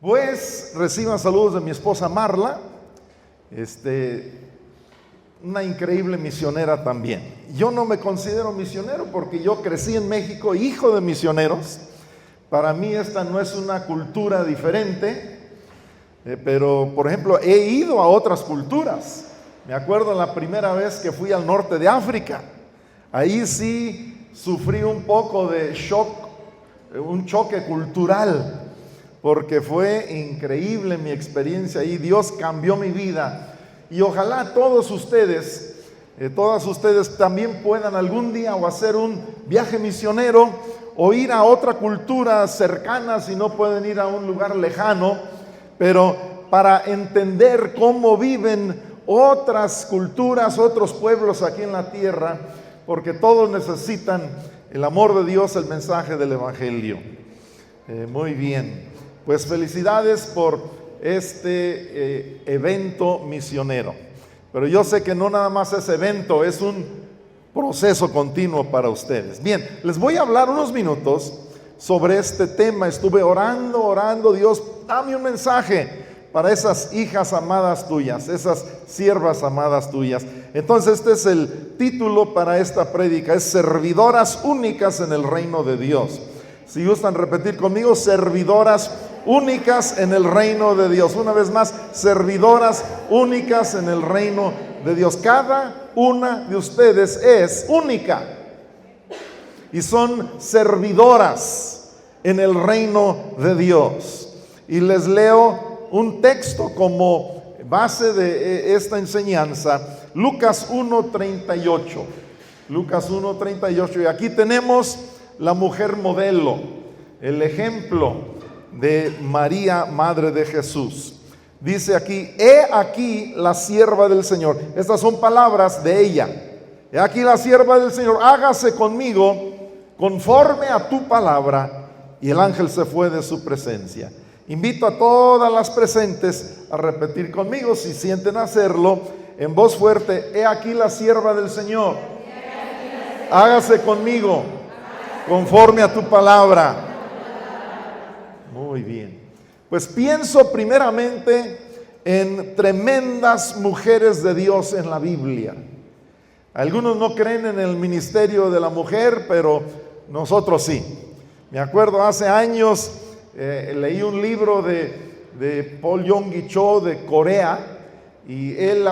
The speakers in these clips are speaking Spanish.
Pues reciban saludos de mi esposa Marla, una increíble misionera también. Yo no me considero misionero porque yo crecí en México, hijo de misioneros. Para mí esta no es una cultura diferente, pero por ejemplo he ido a otras culturas. Me acuerdo la primera vez que fui al norte de África. Ahí sí sufrí un poco de shock, un choque cultural, porque fue increíble mi experiencia ahí. Dios cambió mi vida y ojalá todas ustedes también puedan algún día o hacer un viaje misionero o ir a otra cultura cercana si no pueden ir a un lugar lejano, pero para entender cómo viven otras culturas, otros pueblos aquí en la tierra, porque todos necesitan el amor de Dios, el mensaje del Evangelio. Muy bien. Pues felicidades por este evento misionero. Pero yo sé que no nada más es evento, es un proceso continuo para ustedes. Bien, les voy a hablar unos minutos sobre este tema. Estuve orando, Dios, dame un mensaje para esas hijas amadas tuyas, esas siervas amadas tuyas. Entonces este es el título para esta prédica, es servidoras únicas en el reino de Dios. Si gustan repetir conmigo, servidoras únicas en el reino de Dios. Una vez más, servidoras únicas en el reino de Dios. Cada una de ustedes es única y son servidoras en el reino de Dios. Y les leo un texto como base de esta enseñanza, Lucas 1:38. Lucas 1:38, y aquí tenemos la mujer modelo, el ejemplo de María, madre de Jesús. Dice aquí: he aquí la sierva del Señor. Estas son palabras de ella. He aquí la sierva del Señor, hágase conmigo conforme a tu palabra. Y el ángel se fue de su presencia. Invito a todas las presentes a repetir conmigo, si sienten hacerlo, en voz fuerte: he aquí la sierva del Señor, hágase conmigo conforme a tu palabra. Muy bien. Pues pienso primeramente en tremendas mujeres de Dios en la Biblia. Algunos no creen en el ministerio de la mujer, pero nosotros sí. Me acuerdo hace años, leí un libro de Paul Yonggi Cho de Corea, y él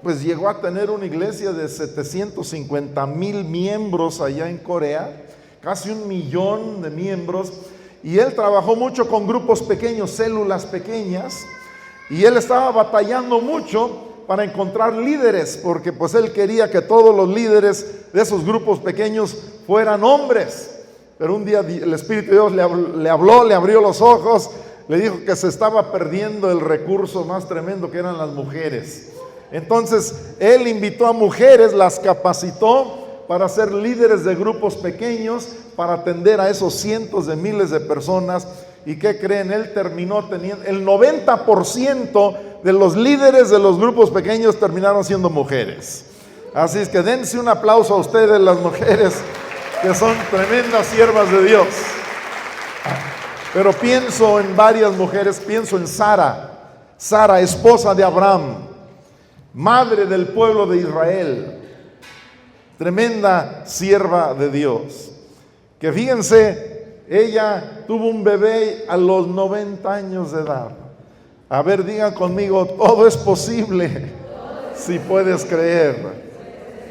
pues llegó a tener una iglesia de 750,000 miembros allá en Corea, casi 1 millón de miembros, y él trabajó mucho con grupos pequeños, células pequeñas, y él estaba batallando mucho para encontrar líderes, porque pues él quería que todos los líderes de esos grupos pequeños fueran hombres. Pero un día el Espíritu de Dios le habló, le abrió los ojos, le dijo que se estaba perdiendo el recurso más tremendo, que eran las mujeres. Entonces él invitó a mujeres, las capacitó para ser líderes de grupos pequeños, para atender a esos cientos de miles de personas. ¿Y qué creen? Él terminó teniendo el 90% de los líderes de los grupos pequeños terminaron siendo mujeres. Así es que dense un aplauso a ustedes, las mujeres, que son tremendas siervas de Dios. Pero pienso en varias mujeres. Pienso en Sara, esposa de Abraham, madre del pueblo de Israel, tremenda sierva de Dios, que fíjense, ella tuvo un bebé a los 90 años de edad. A ver, digan conmigo: todo es posible si puedes creer.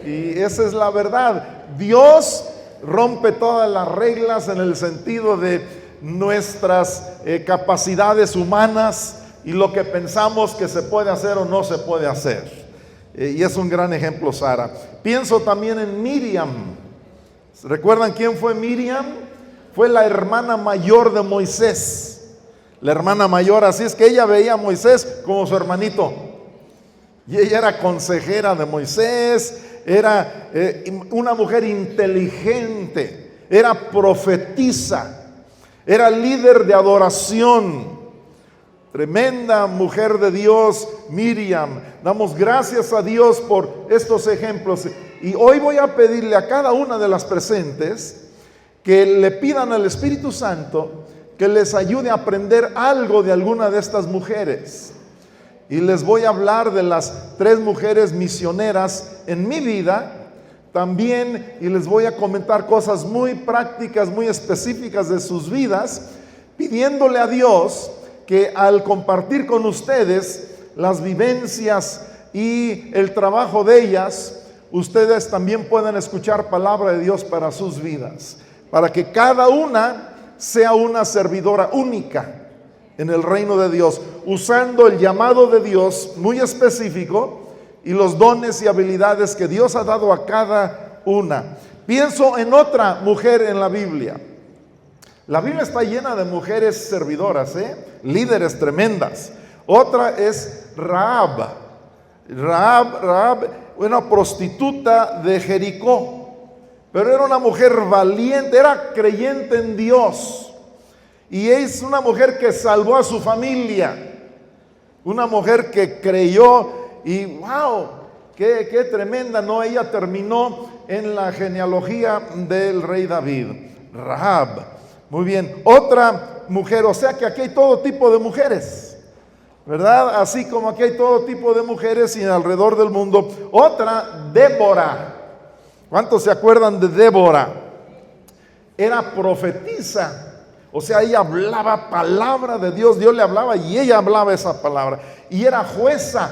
Y esa es la verdad. Dios rompe todas las reglas en el sentido de nuestras capacidades humanas y lo que pensamos que se puede hacer o no se puede hacer. Y es un gran ejemplo Sara. Pienso también en Miriam. ¿Recuerdan quién fue Miriam? Fue la hermana mayor de Moisés. La hermana mayor, así es que ella veía a Moisés como su hermanito. Y ella era consejera de Moisés, era una mujer inteligente, era profetisa, era líder de adoración. Tremenda mujer de Dios, Miriam. Damos gracias a Dios por estos ejemplos. Y hoy voy a pedirle a cada una de las presentes que le pidan al Espíritu Santo que les ayude a aprender algo de alguna de estas mujeres. Y les voy a hablar de las 3 mujeres misioneras en mi vida también, y les voy a comentar cosas muy prácticas, muy específicas de sus vidas, pidiéndole a Dios que al compartir con ustedes las vivencias y el trabajo de ellas, ustedes también puedan escuchar palabra de Dios para sus vidas, para que cada una sea una servidora única en el reino de Dios, usando el llamado de Dios muy específico y los dones y habilidades que Dios ha dado a cada una. Pienso en otra mujer en la Biblia. La Biblia está llena de mujeres servidoras, líderes tremendas. Otra es Rahab. Rahab, una prostituta de Jericó, pero era una mujer valiente, era creyente en Dios. Y es una mujer que salvó a su familia, una mujer que creyó y wow, qué tremenda, ¿no? Ella terminó en la genealogía del rey David, Rahab. Muy bien, otra mujer, o sea que aquí hay todo tipo de mujeres, ¿verdad? Así como aquí hay todo tipo de mujeres y alrededor del mundo. Otra, Débora. ¿Cuántos se acuerdan de Débora? Era profetisa. O sea, ella hablaba palabra de Dios, Dios le hablaba y ella hablaba esa palabra. Y era jueza,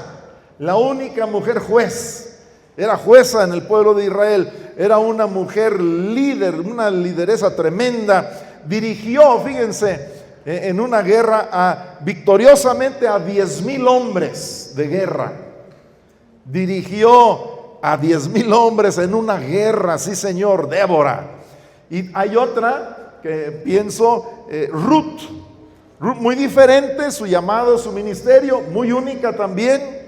la única mujer juez. Era jueza en el pueblo de Israel. Era una mujer líder, una lideresa tremenda. Dirigió, fíjense, en una guerra victoriosamente a 10,000 hombres de guerra. Dirigió a 10,000 hombres en una guerra, sí señor, Débora. Y hay otra que pienso, Ruth, muy diferente, su llamado, su ministerio, muy única también.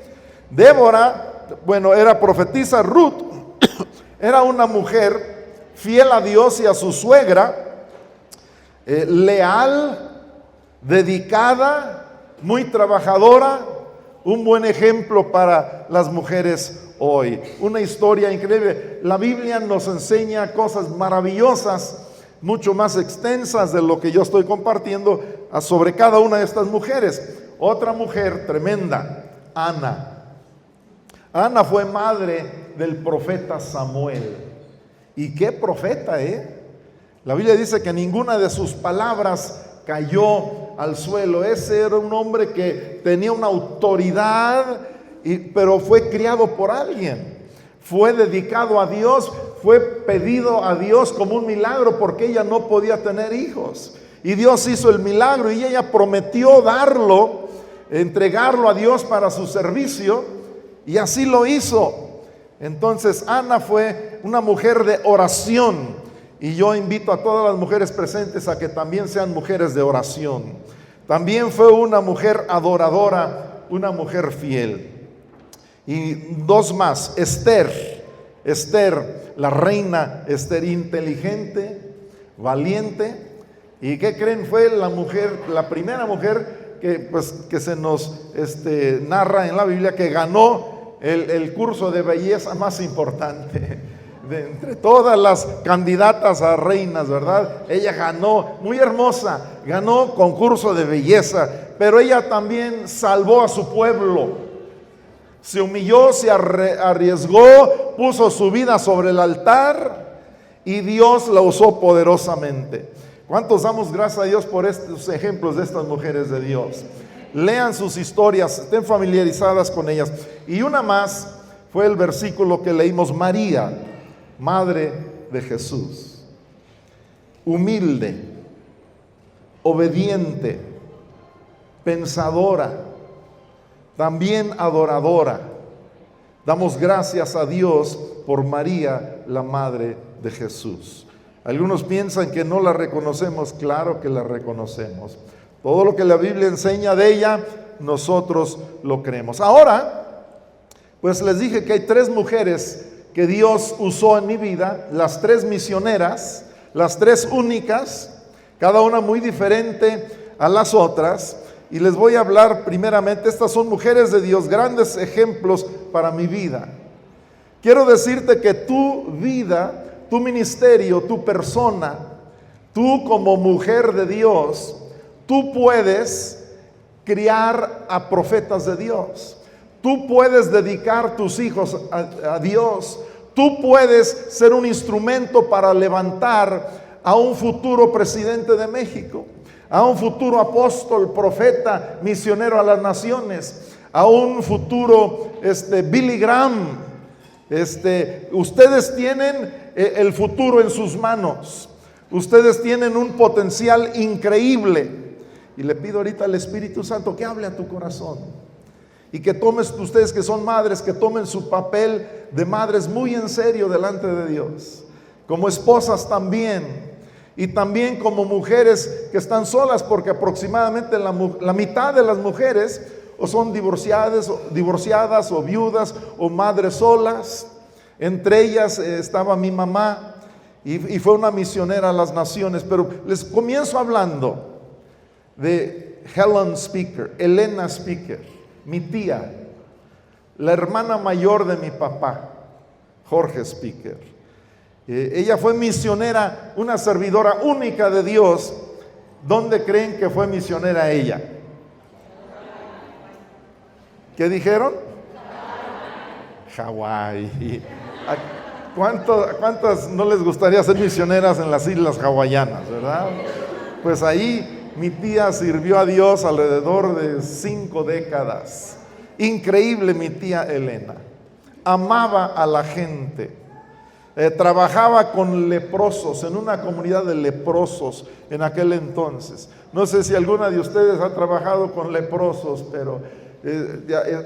Débora, bueno, era profetisa. Ruth era una mujer fiel a Dios y a su suegra, leal, dedicada, muy trabajadora, un buen ejemplo para las mujeres hoy. Una historia increíble. La Biblia nos enseña cosas maravillosas, mucho más extensas de lo que yo estoy compartiendo sobre cada una de estas mujeres. Otra mujer tremenda, Ana. Ana fue madre del profeta Samuel. ¿Y qué profeta, La Biblia dice que ninguna de sus palabras cayó al suelo. Ese era un hombre que tenía una autoridad, pero fue criado por alguien. Fue dedicado a Dios, fue pedido a Dios como un milagro porque ella no podía tener hijos. Y Dios hizo el milagro y ella prometió darlo, entregarlo a Dios para su servicio, y así lo hizo. Entonces Ana fue una mujer de oración, y yo invito a todas las mujeres presentes a que también sean mujeres de oración. También fue una mujer adoradora, una mujer fiel. Y 2 más, Esther, la reina Esther, inteligente, valiente. ¿Y qué creen? Fue la primera mujer que se nos narra en la Biblia, que ganó el curso de belleza más importante de entre todas las candidatas a reinas, ¿verdad? Ella ganó, muy hermosa, ganó concurso de belleza, pero ella también salvó a su pueblo. Se humilló, se arriesgó, puso su vida sobre el altar y Dios la usó poderosamente. ¿Cuántos damos gracias a Dios por estos ejemplos de estas mujeres de Dios? Lean sus historias, estén familiarizadas con ellas. Y una más fue el versículo que leímos, María, madre de Jesús. Humilde, obediente, pensadora, también adoradora. Damos gracias a Dios por María, la madre de Jesús. Algunos piensan que no la reconocemos. Claro que la reconocemos. Todo lo que la Biblia enseña de ella, nosotros lo creemos. Ahora, pues les dije que hay 3 mujeres que Dios usó en mi vida, las 3 misioneras, las 3 únicas, cada una muy diferente a las otras. Y les voy a hablar primeramente, estas son mujeres de Dios, grandes ejemplos para mi vida. Quiero decirte que tu vida, tu ministerio, tu persona, tú como mujer de Dios, Tú puedes criar a profetas de Dios. Tú puedes dedicar tus hijos a Dios. Tú puedes ser un instrumento para levantar a un futuro presidente de México, a un futuro apóstol, profeta, misionero a las naciones, a un futuro Billy Graham. Ustedes tienen el futuro en sus manos. Ustedes tienen un potencial increíble. Y le pido ahorita al Espíritu Santo que hable a tu corazón. Y que tomes, ustedes que son madres, que tomen su papel de madres muy en serio delante de Dios. Como esposas también. Y también como mujeres que están solas, porque aproximadamente la mitad de las mujeres o son divorciadas o viudas o madres solas. Entre ellas estaba mi mamá y fue una misionera a las naciones. Pero les comienzo hablando de Elena Speaker, mi tía, la hermana mayor de mi papá, Jorge Speaker. Ella fue misionera, una servidora única de Dios. ¿Dónde creen que fue misionera ella? ¿Qué dijeron? Hawái. ¿Cuántas no les gustaría ser misioneras en las islas hawaianas, verdad? Pues ahí mi tía sirvió a Dios alrededor de 5 décadas. Increíble mi tía Elena. Amaba a la gente. Trabajaba con leprosos en una comunidad de leprosos en aquel entonces. No sé si alguna de ustedes ha trabajado con leprosos, pero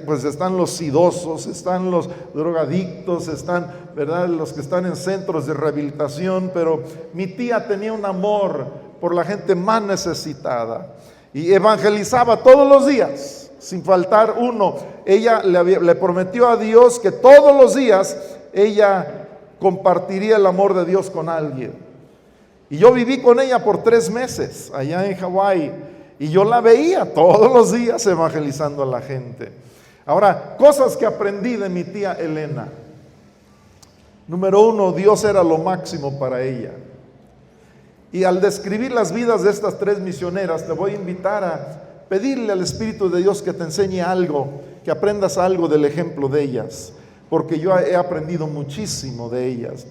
pues están los idosos, están los drogadictos, están, ¿verdad?, los que están en centros de rehabilitación. Pero mi tía tenía un amor por la gente más necesitada y evangelizaba todos los días, sin faltar uno. Ella le prometió a Dios que todos los días ella compartiría el amor de Dios con alguien. Y yo viví con ella por 3 meses allá en Hawái, y yo la veía todos los días evangelizando a la gente. Ahora, cosas que aprendí de mi tía Elena. Número 1, Dios era lo máximo para ella. Y al describir las vidas de estas 3 misioneras, te voy a invitar a pedirle al Espíritu de Dios que te enseñe algo, que aprendas algo del ejemplo de ellas, porque yo he aprendido muchísimo de ellas.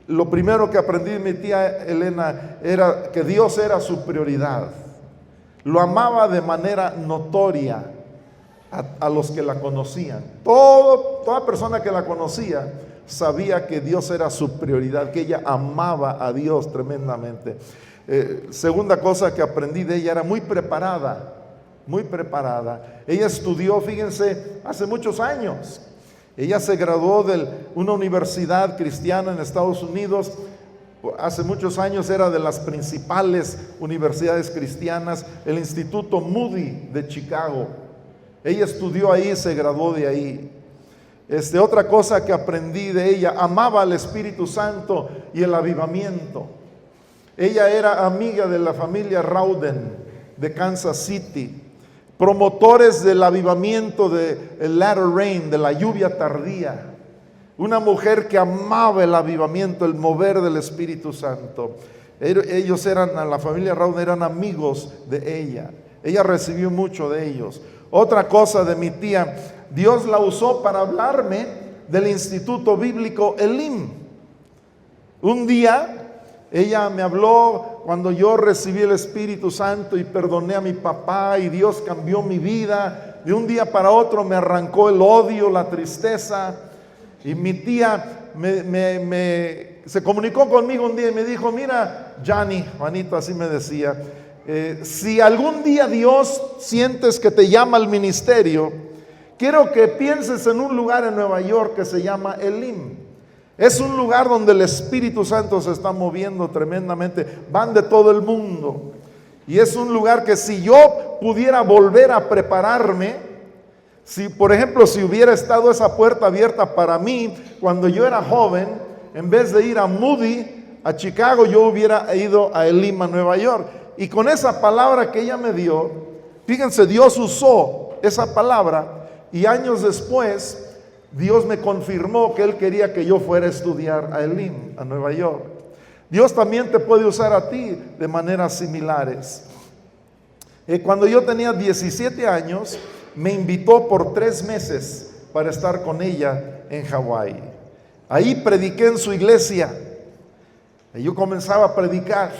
Lo primero que aprendí de mi tía Elena era que Dios era su prioridad. Lo amaba de manera notoria a los que la conocían. Toda persona que la conocía sabía que Dios era su prioridad, que ella amaba a Dios tremendamente. Segunda cosa que aprendí de ella, era muy preparada, muy preparada. Ella estudió, fíjense, hace muchos años. Ella se graduó de una universidad cristiana en Estados Unidos. Hace muchos años era de las principales universidades cristianas, el Instituto Moody de Chicago. Ella estudió ahí, se graduó de ahí. Otra cosa que aprendí de ella, amaba al Espíritu Santo y el avivamiento. Ella era amiga de la familia Rowden de Kansas City, promotores del avivamiento del latter rain, de la lluvia tardía. Una mujer que amaba el avivamiento, el mover del Espíritu Santo. Ellos la familia Rowden eran amigos de ella. Ella recibió mucho de ellos. Otra cosa de mi tía, Dios la usó para hablarme del Instituto Bíblico Elim. Un día ella me habló cuando yo recibí el Espíritu Santo y perdoné a mi papá, y Dios cambió mi vida. De un día para otro me arrancó el odio, la tristeza. Y mi tía se comunicó conmigo un día y me dijo: mira, Juanito, así me decía, si algún día Dios sientes que te llama al ministerio, quiero que pienses en un lugar en Nueva York que se llama Elim. Es un lugar donde el Espíritu Santo se está moviendo tremendamente. Van de todo el mundo. Y es un lugar que si yo pudiera volver a prepararme, si por ejemplo, si hubiera estado esa puerta abierta para mí cuando yo era joven, en vez de ir a Moody, a Chicago, yo hubiera ido a Elim, a Nueva York. Y con esa palabra que ella me dio, fíjense, Dios usó esa palabra, y años después Dios me confirmó que Él quería que yo fuera a estudiar a Elim, a Nueva York. Dios también te puede usar a ti de maneras similares. Cuando yo tenía 17 años, me invitó por 3 meses para estar con ella en Hawái. Ahí prediqué en su iglesia. Y yo comenzaba a predicar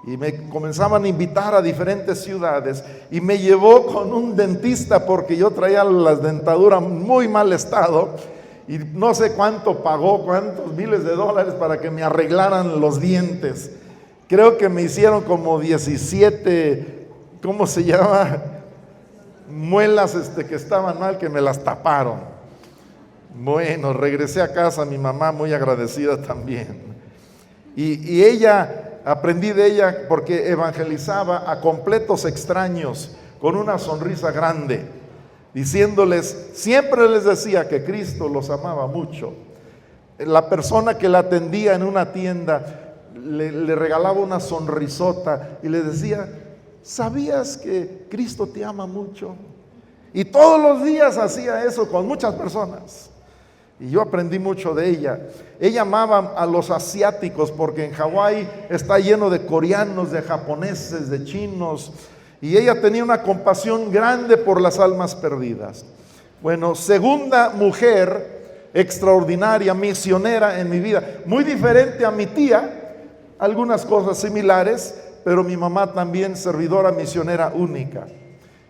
y me comenzaban a invitar a diferentes ciudades, y me llevó con un dentista porque yo traía las dentaduras en muy mal estado, y no sé cuánto pagó, cuántos miles de dólares para que me arreglaran los dientes. Creo que me hicieron como 17, ¿cómo se llama? Muelas que estaban mal, que me las taparon. Bueno, regresé a casa, mi mamá muy agradecida también. Y aprendí de ella porque evangelizaba a completos extraños con una sonrisa grande, diciéndoles, siempre les decía que Cristo los amaba mucho. La persona que la atendía en una tienda le regalaba una sonrisota y le decía, ¿sabías que Cristo te ama mucho? Y todos los días hacía eso con muchas personas. Y yo aprendí mucho de ella. Ella amaba a los asiáticos porque en Hawái está lleno de coreanos, de japoneses, de chinos. Y ella tenía una compasión grande por las almas perdidas. Bueno, segunda mujer extraordinaria, misionera en mi vida. Muy diferente a mi tía, algunas cosas similares, pero mi mamá también servidora misionera única.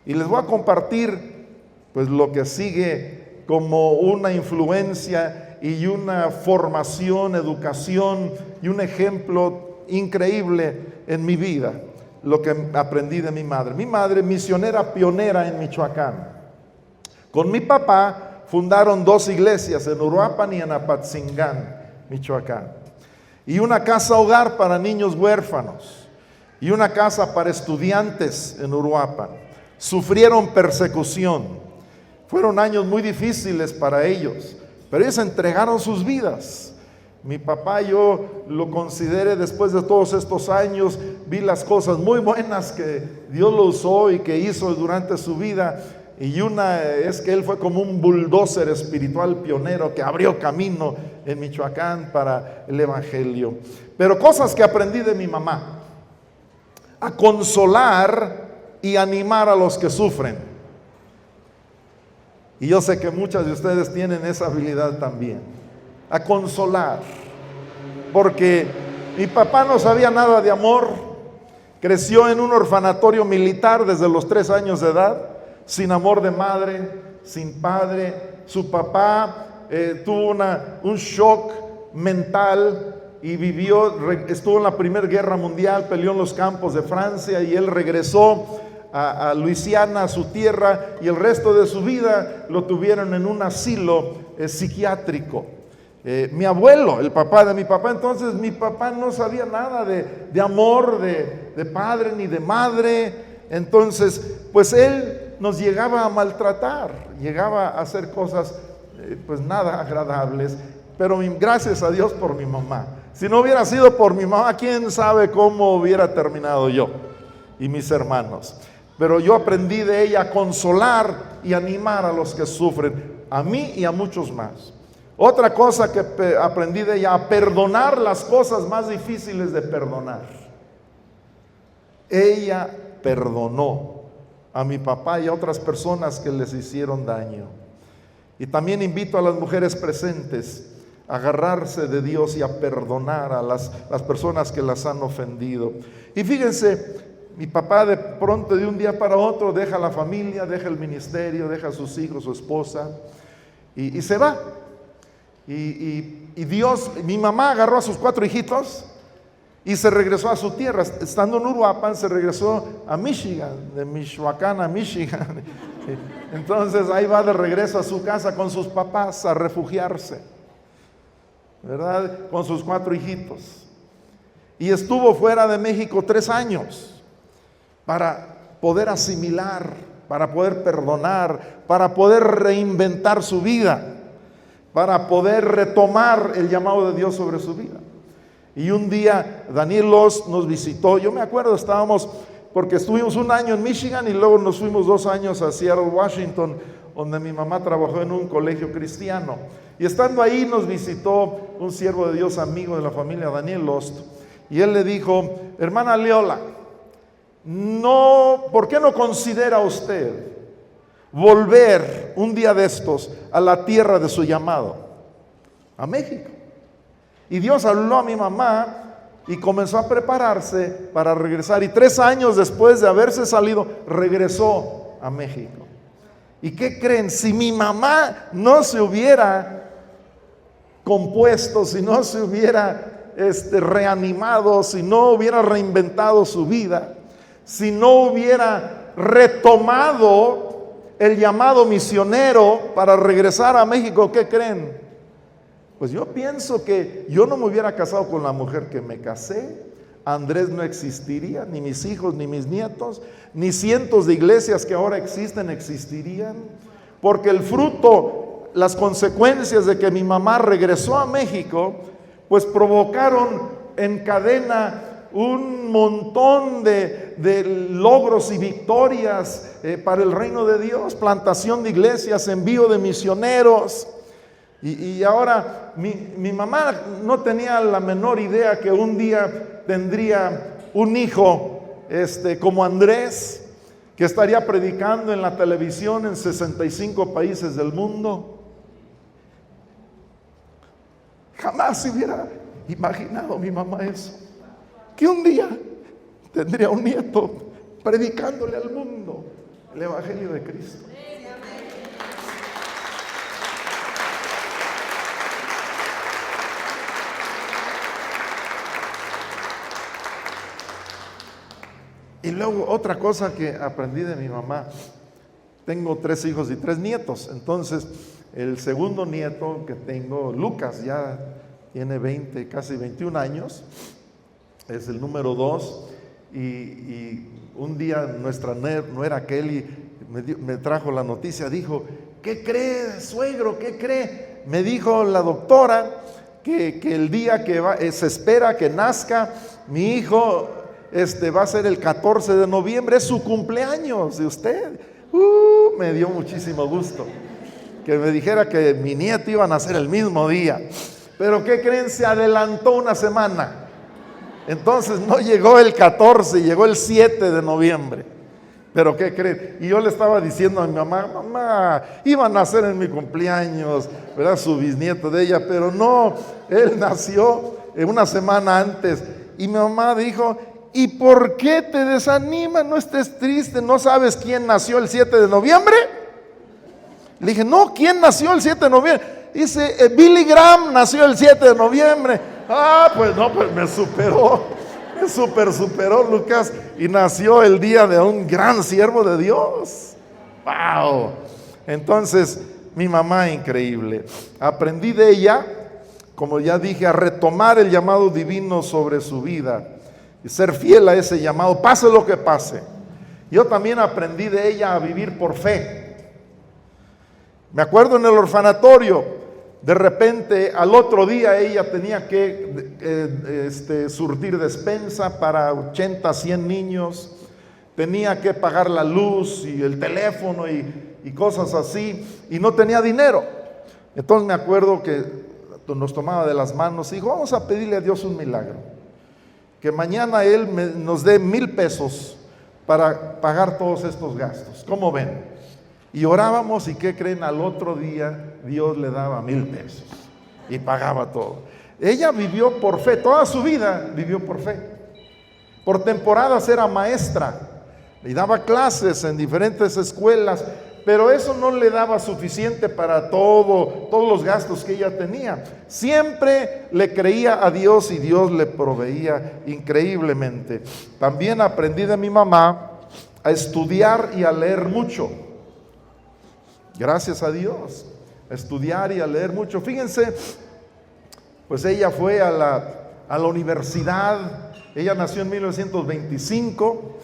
Y les voy a compartir pues lo que sigue como una influencia y una formación, educación y un ejemplo increíble en mi vida, lo que aprendí de mi madre. Mi madre, misionera pionera en Michoacán. Con mi papá fundaron 2 iglesias en Uruapan y en Apatzingán, Michoacán, y una casa hogar para niños huérfanos y una casa para estudiantes en Uruapan. Sufrieron persecución. Fueron años muy difíciles para ellos, pero ellos entregaron sus vidas. Mi papá, yo lo consideré después de todos estos años, vi las cosas muy buenas que Dios lo usó y que hizo durante su vida. Y una es que él fue como un bulldozer espiritual pionero que abrió camino en Michoacán para el evangelio. Pero cosas que aprendí de mi mamá: a consolar y animar a los que sufren. Y yo sé que muchas de ustedes tienen esa habilidad también, a consolar, porque mi papá no sabía nada de amor. Creció en un orfanatorio militar desde los 3 años de edad, sin amor de madre, sin padre. Su papá tuvo un shock mental y estuvo en la Primera Guerra Mundial, peleó en los campos de Francia, y él regresó a Luisiana, a su tierra, y el resto de su vida lo tuvieron en un asilo psiquiátrico. Mi abuelo, el papá de mi papá, entonces mi papá no sabía nada de amor, de padre ni de madre. Entonces pues él nos llegaba a maltratar, llegaba a hacer cosas pues nada agradables, pero gracias a Dios por mi mamá. Si no hubiera sido por mi mamá, quién sabe cómo hubiera terminado yo y mis hermanos. Pero yo aprendí de ella a consolar y animar a los que sufren, a mí y a muchos más. Otra cosa que aprendí de ella: a perdonar las cosas más difíciles de perdonar. Ella perdonó a mi papá y a otras personas que les hicieron daño. Y también invito a las mujeres presentes a agarrarse de Dios y a perdonar a las personas que las han ofendido. Y fíjense, mi papá de pronto, de un día para otro, deja la familia, deja el ministerio, deja a sus hijos, su esposa, y se va. Y Dios, mi mamá agarró a sus 4 hijitos y se regresó a su tierra. Estando en Uruapan, se regresó a Michigan, de Michoacán a Michigan. Entonces ahí va de regreso a su casa con sus papás a refugiarse, ¿verdad? Con sus 4 hijitos. Y estuvo fuera de México 3 años para poder asimilar, para poder perdonar, para poder reinventar su vida, para poder retomar el llamado de Dios sobre su vida. Y un día Daniel Ost nos visitó. Yo me acuerdo, porque estuvimos 1 año en Michigan y luego nos fuimos 2 años a Seattle, Washington, donde mi mamá trabajó en un colegio cristiano. Y estando ahí nos visitó un siervo de Dios, amigo de la familia, Daniel Ost, y él le dijo: hermana Leola, No, ¿por qué no considera usted volver un día de estos a la tierra de su llamado, a México? Y Dios habló a mi mamá y comenzó a prepararse para regresar. Y 3 años después de haberse salido, regresó a México. ¿Y qué creen? Si mi mamá no se hubiera compuesto, si no se hubiera reanimado, si no hubiera reinventado su vida, si no hubiera retomado el llamado misionero para regresar a México, ¿qué creen? Pues yo pienso que yo no me hubiera casado con la mujer que me casé, Andrés no existiría, ni mis hijos, ni mis nietos, ni cientos de iglesias que ahora existen existirían, porque el fruto, las consecuencias de que mi mamá regresó a México, pues provocaron en cadena un montón de logros y victorias para el reino de Dios, plantación de iglesias, envío de misioneros. Y ahora mi mamá no tenía la menor idea que un día tendría un hijo como Andrés, que estaría predicando en la televisión en 65 países del mundo. Jamás se hubiera imaginado mi mamá eso, que un día tendría un nieto predicándole al mundo el Evangelio de Cristo. Y luego otra cosa que aprendí de mi mamá, tengo 3 hijos y 3 nietos, entonces el segundo nieto que tengo, Lucas, ya tiene 20, casi 21 años, es el número 2, y un día nuestra nuera Kelly me trajo la noticia, dijo, ¿qué cree, suegro? ¿Qué cree? Me dijo la doctora que el día que se espera que nazca mi hijo, va a ser el 14 de noviembre, es su cumpleaños de usted. Me dio muchísimo gusto que me dijera que mi nieto iba a nacer el mismo día. Pero ¿qué creen? Se adelantó una semana. Entonces no llegó el 14, llegó el 7 de noviembre. Pero ¿qué creen? Y yo le estaba diciendo a mi mamá, mamá, iba a nacer en mi cumpleaños, ¿verdad? Su bisnieto de ella, pero no, él nació una semana antes. Y mi mamá dijo, ¿y por qué te desanimas? No estés triste, ¿no sabes quién nació el 7 de noviembre? Le dije, no, ¿quién nació el 7 de noviembre? Dice, Billy Graham nació el 7 de noviembre. Pues no, pues me superó Lucas, y nació el día de un gran siervo de Dios. ¡Wow! Entonces, mi mamá, increíble. Aprendí de ella, como ya dije, a retomar el llamado divino sobre su vida y ser fiel a ese llamado, pase lo que pase. Yo también aprendí de ella a vivir por fe. Me acuerdo en el orfanatorio, de repente al otro día ella tenía que surtir despensa para 80, 100 niños, tenía que pagar la luz y el teléfono y cosas así, y no tenía dinero. Entonces me acuerdo que nos tomaba de las manos y dijo, vamos a pedirle a Dios un milagro, que mañana Él nos dé 1,000 pesos para pagar todos estos gastos. ¿Cómo ven? Y orábamos, y ¿qué creen? Al otro día Dios le daba 1,000 pesos y pagaba todo. Ella vivió por fe, toda su vida vivió por fe. Por temporadas era maestra y daba clases en diferentes escuelas, pero eso no le daba suficiente para todos los gastos que ella tenía. Siempre le creía a Dios y Dios le proveía increíblemente. También aprendí de mi mamá a estudiar y a leer mucho. Gracias a Dios, a estudiar y a leer mucho. Fíjense, pues ella fue a la universidad. Ella nació en 1925.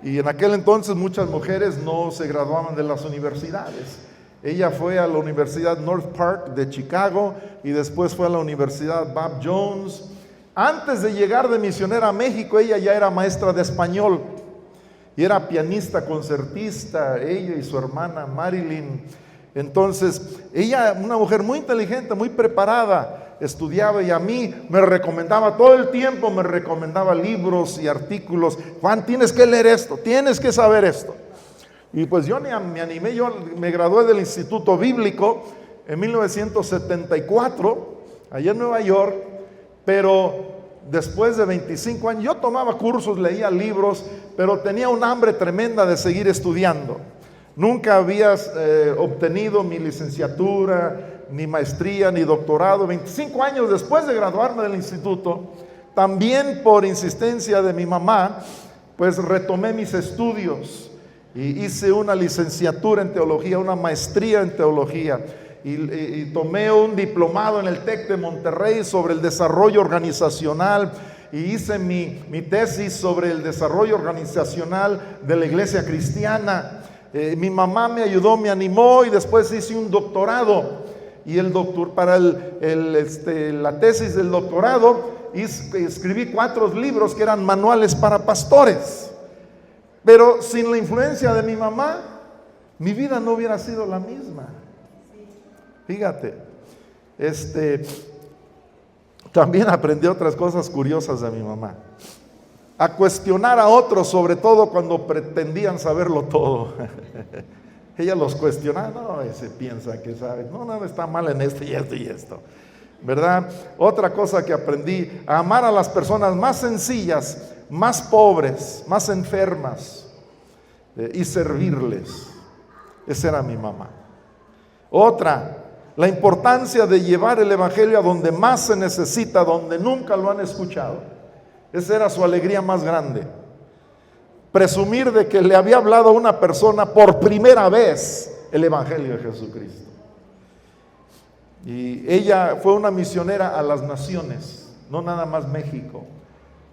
Y en aquel entonces muchas mujeres no se graduaban de las universidades. Ella fue a la Universidad North Park de Chicago y después fue a la Universidad Bob Jones. Antes de llegar de misionera a México, ella ya era maestra de español y era pianista concertista, ella y su hermana Marilyn. Entonces, ella, una mujer muy inteligente, muy preparada, estudiaba y a mí me recomendaba todo el tiempo, me recomendaba libros y artículos. Juan, tienes que leer esto, tienes que saber esto. Y pues yo me animé, yo me gradué del Instituto Bíblico en 1974, allá en Nueva York, pero después de 25 años, yo tomaba cursos, leía libros, pero tenía un hambre tremenda de seguir estudiando. Nunca había obtenido mi licenciatura, ni maestría, ni doctorado. 25 años después de graduarme del instituto, también por insistencia de mi mamá, pues retomé mis estudios y hice una licenciatura en teología, una maestría en teología. Y tomé un diplomado en el TEC de Monterrey sobre el desarrollo organizacional y hice mi tesis sobre el desarrollo organizacional de la iglesia cristiana. Mi mamá me ayudó, me animó y después hice un doctorado. Y para la tesis del doctorado escribí 4 libros que eran manuales para pastores. Pero sin la influencia de mi mamá, mi vida no hubiera sido la misma. Fíjate, también aprendí otras cosas curiosas de mi mamá. A cuestionar a otros, sobre todo cuando pretendían saberlo todo. Ella los cuestionaba, no, ese piensa que sabe, no, está mal en esto y esto y esto, ¿verdad? Otra cosa que aprendí, a amar a las personas más sencillas, más pobres, más enfermas, y servirles. Esa era mi mamá. Otra, la importancia de llevar el evangelio a donde más se necesita, donde nunca lo han escuchado. Esa era su alegría más grande. Presumir de que le había hablado a una persona por primera vez el evangelio de Jesucristo. Y ella fue una misionera a las naciones, no nada más México.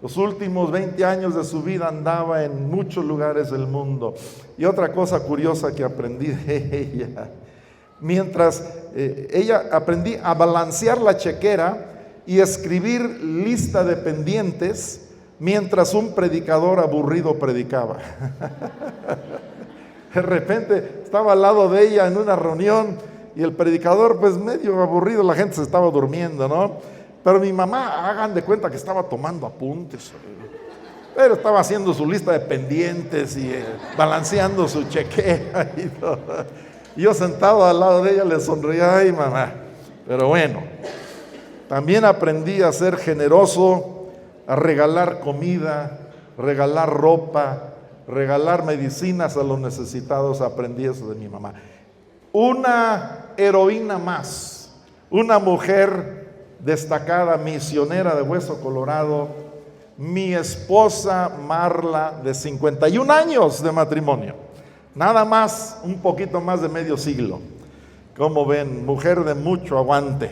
Los últimos 20 años de su vida andaba en muchos lugares del mundo. Y otra cosa curiosa que aprendí de ella, mientras ella aprendí a balancear la chequera y escribir lista de pendientes mientras un predicador aburrido predicaba. De repente estaba al lado de ella en una reunión y el predicador pues medio aburrido, la gente se estaba durmiendo, ¿no? Pero mi mamá, hagan de cuenta que estaba tomando apuntes, pero estaba haciendo su lista de pendientes y balanceando su chequera y todo. Y yo sentado al lado de ella le sonreía, ay mamá. Pero bueno, también aprendí a ser generoso, a regalar comida, regalar ropa, regalar medicinas a los necesitados. Aprendí eso de mi mamá. Una heroína más, una mujer destacada, misionera de Hueso Colorado, mi esposa Marla, de 51 años de matrimonio. Nada más, un poquito más de medio siglo. Como ven, mujer de mucho aguante.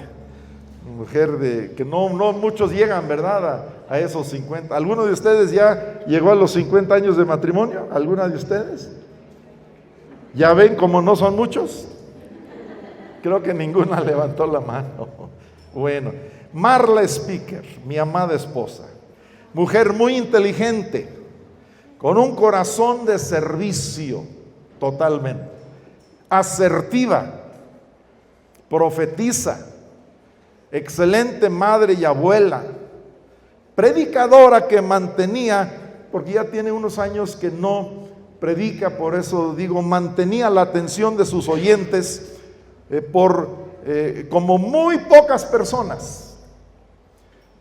Mujer de que no muchos llegan, ¿verdad? A esos 50. ¿Alguno de ustedes ya llegó a los 50 años de matrimonio? ¿Alguna de ustedes? ¿Ya ven cómo no son muchos? Creo que ninguna levantó la mano. Bueno, Marla Speaker, mi amada esposa. Mujer muy inteligente, con un corazón de servicio totalmente. Asertiva, profetiza, excelente madre y abuela, predicadora que mantenía, porque ya tiene unos años que no predica, por eso digo, mantenía la atención de sus oyentes como muy pocas personas.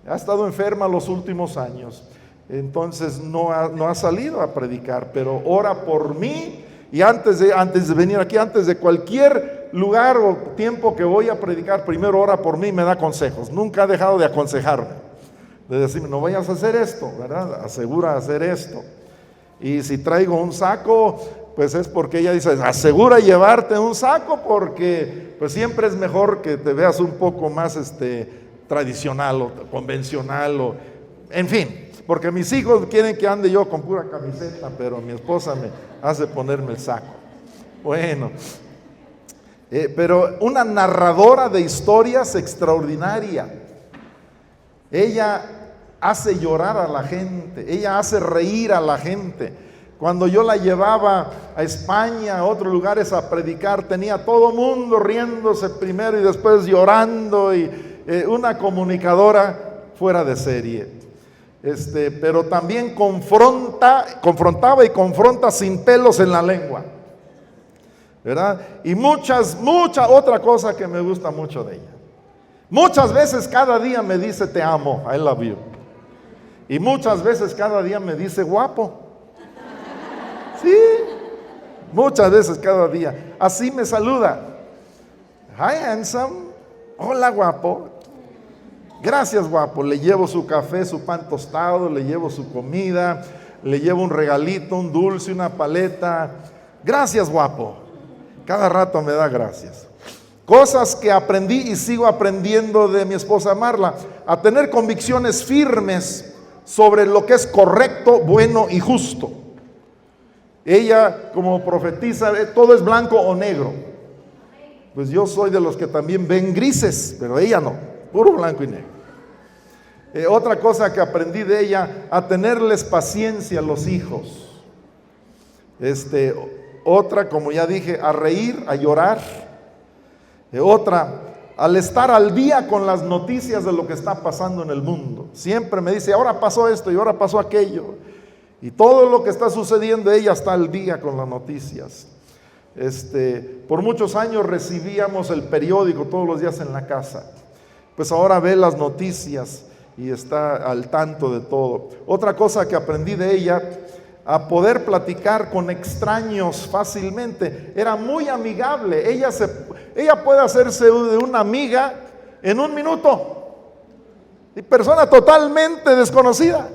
Ha estado enferma los últimos años, entonces no ha salido a predicar, pero ora por mí. Y antes de venir aquí, antes de cualquier lugar o tiempo que voy a predicar, primero ora por mí y me da consejos. Nunca ha dejado de aconsejarme, de decirme, no vayas a hacer esto, ¿verdad? Asegura hacer esto. Y si traigo un saco, pues es porque ella dice, asegura llevarte un saco, porque pues siempre es mejor que te veas un poco más tradicional o convencional, o en fin. Porque mis hijos quieren que ande yo con pura camiseta, pero mi esposa me hace ponerme el saco. Bueno, pero una narradora de historias extraordinaria. Ella hace llorar a la gente, ella hace reír a la gente. Cuando yo la llevaba a España, a otros lugares a predicar, tenía todo mundo riéndose primero y después llorando y una comunicadora fuera de serie. Pero también confrontaba y confronta sin pelos en la lengua, ¿verdad? Y mucha otra cosa que me gusta mucho de ella. Muchas veces cada día me dice te amo, I love you. Y muchas veces cada día me dice guapo. Sí, muchas veces cada día. Así me saluda. Hi handsome, hola guapo. Gracias guapo. Le llevo su café, su pan tostado, le llevo su comida, le llevo un regalito, un dulce, una paleta. Gracias guapo. Cada rato me da gracias. Cosas que aprendí y sigo aprendiendo de mi esposa Marla: a tener convicciones firmes sobre lo que es correcto, bueno y justo. Ella, como profetiza, todo es blanco o negro. Pues yo soy de los que también ven grises, pero ella no, puro blanco y negro. Otra cosa que aprendí de ella: a tenerles paciencia a los hijos. Otra, como ya dije, a reír, a llorar. Otra, al estar al día con las noticias de lo que está pasando en el mundo. Siempre me dice, ahora pasó esto y ahora pasó aquello. Y todo lo que está sucediendo, ella está al día con las noticias. Por muchos años recibíamos el periódico todos los días en la casa. Pues ahora ve las noticias y está al tanto de todo. Otra cosa que aprendí de ella: a poder platicar con extraños fácilmente. Era muy amigable. Ella puede hacerse de una amiga en un minuto. Y persona totalmente desconocida.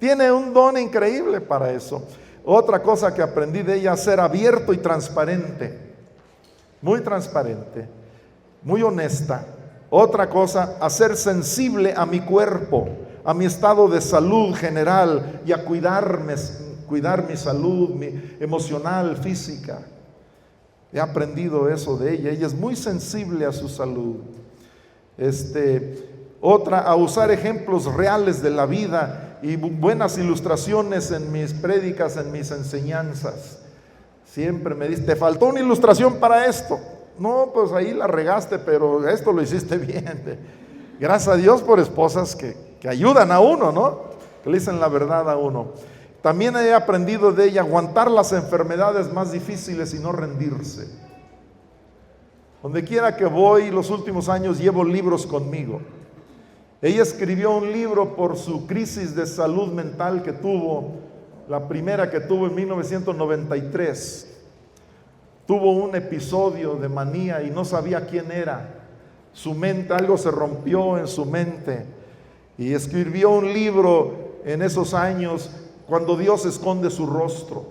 Tiene un don increíble para eso. Otra cosa que aprendí de ella: ser abierto y transparente. Muy transparente, muy honesta. Otra cosa: a ser sensible a mi cuerpo, a mi estado de salud general y a cuidar mi salud emocional, física. He aprendido eso de ella. Ella es muy sensible a su salud. Otra: a usar ejemplos reales de la vida y buenas ilustraciones en mis prédicas, en mis enseñanzas. Siempre me dice, te faltó una ilustración para esto. No, pues ahí la regaste, pero esto lo hiciste bien. Gracias a Dios por esposas que ayudan a uno, ¿no? Que le dicen la verdad a uno. También he aprendido de ella aguantar las enfermedades más difíciles y no rendirse. Donde quiera que voy, los últimos años llevo libros conmigo. Ella escribió un libro por su crisis de salud mental que tuvo, la primera que tuvo en 1993. Tuvo un episodio de manía y no sabía quién era. Su mente, algo se rompió en su mente. Y escribió un libro en esos años, Cuando Dios esconde su rostro.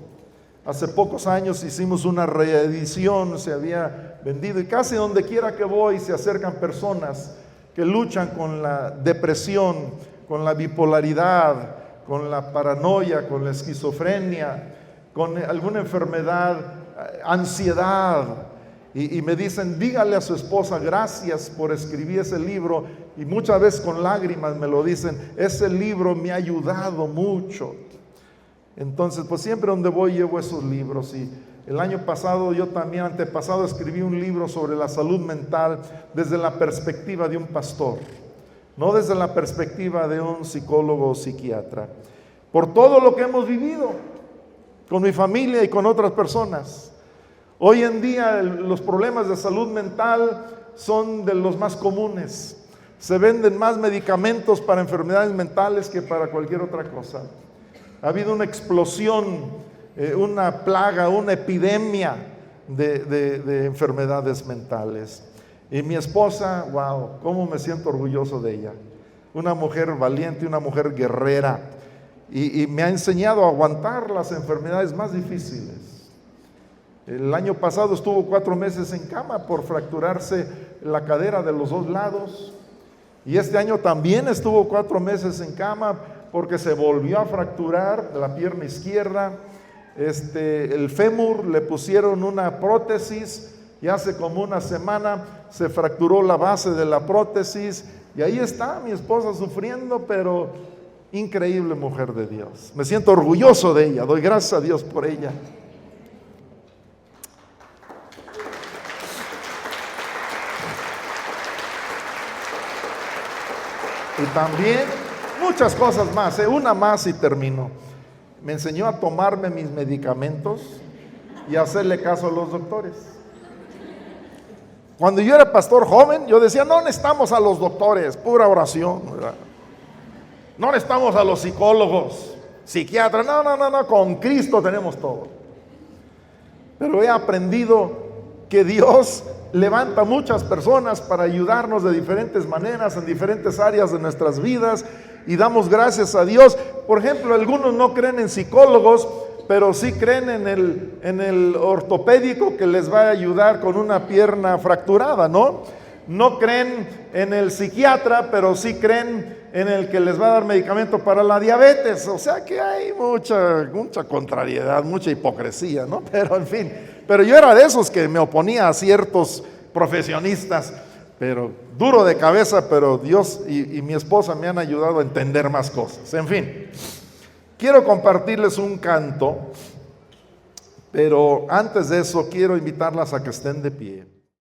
Hace pocos años hicimos una reedición, se había vendido, y casi donde quiera que voy se acercan personas que luchan con la depresión, con la bipolaridad, con la paranoia, con la esquizofrenia, con alguna enfermedad, ansiedad, y me dicen, dígale a su esposa, gracias por escribir ese libro, y muchas veces con lágrimas me lo dicen, ese libro me ha ayudado mucho. Entonces, pues siempre donde voy llevo esos libros. Y el año pasado, yo también antepasado, escribí un libro sobre la salud mental desde la perspectiva de un pastor, no desde la perspectiva de un psicólogo o psiquiatra, por todo lo que hemos vivido con mi familia y con otras personas. Hoy en día los problemas de salud mental son de los más comunes. Se venden más medicamentos para enfermedades mentales que para cualquier otra cosa. Ha habido una explosión, una plaga, una epidemia de enfermedades mentales. Y mi esposa, wow, cómo me siento orgulloso de ella. Una mujer valiente, una mujer guerrera. Y me ha enseñado a aguantar las enfermedades más difíciles. El año pasado estuvo 4 meses en cama por fracturarse la cadera de los 2 lados. Y este año también estuvo 4 meses en cama porque se volvió a fracturar la pierna izquierda. El fémur, le pusieron una prótesis y hace como una semana se fracturó la base de la prótesis. Y ahí está mi esposa sufriendo, pero increíble mujer de Dios. Me siento orgulloso de ella, doy gracias a Dios por ella. Y también muchas cosas más, una más y termino. Me enseñó a tomarme mis medicamentos y a hacerle caso a los doctores. Cuando yo era pastor joven, yo decía, no necesitamos a los doctores, pura oración, ¿verdad? No necesitamos a los psicólogos, psiquiatras, no, con Cristo tenemos todo. Pero he aprendido que Dios levanta muchas personas para ayudarnos de diferentes maneras, en diferentes áreas de nuestras vidas, y damos gracias a Dios. Por ejemplo, algunos no creen en psicólogos, pero sí creen en el ortopédico que les va a ayudar con una pierna fracturada, ¿no? No creen en el psiquiatra, pero sí creen en el que les va a dar medicamento para la diabetes. O sea que hay mucha contrariedad, mucha hipocresía, ¿no? Pero en fin, pero yo era de esos que me oponía a ciertos profesionistas, pero duro de cabeza, pero Dios y mi esposa me han ayudado a entender más cosas. En fin, quiero compartirles un canto, pero antes de eso quiero invitarlas a que estén de pie.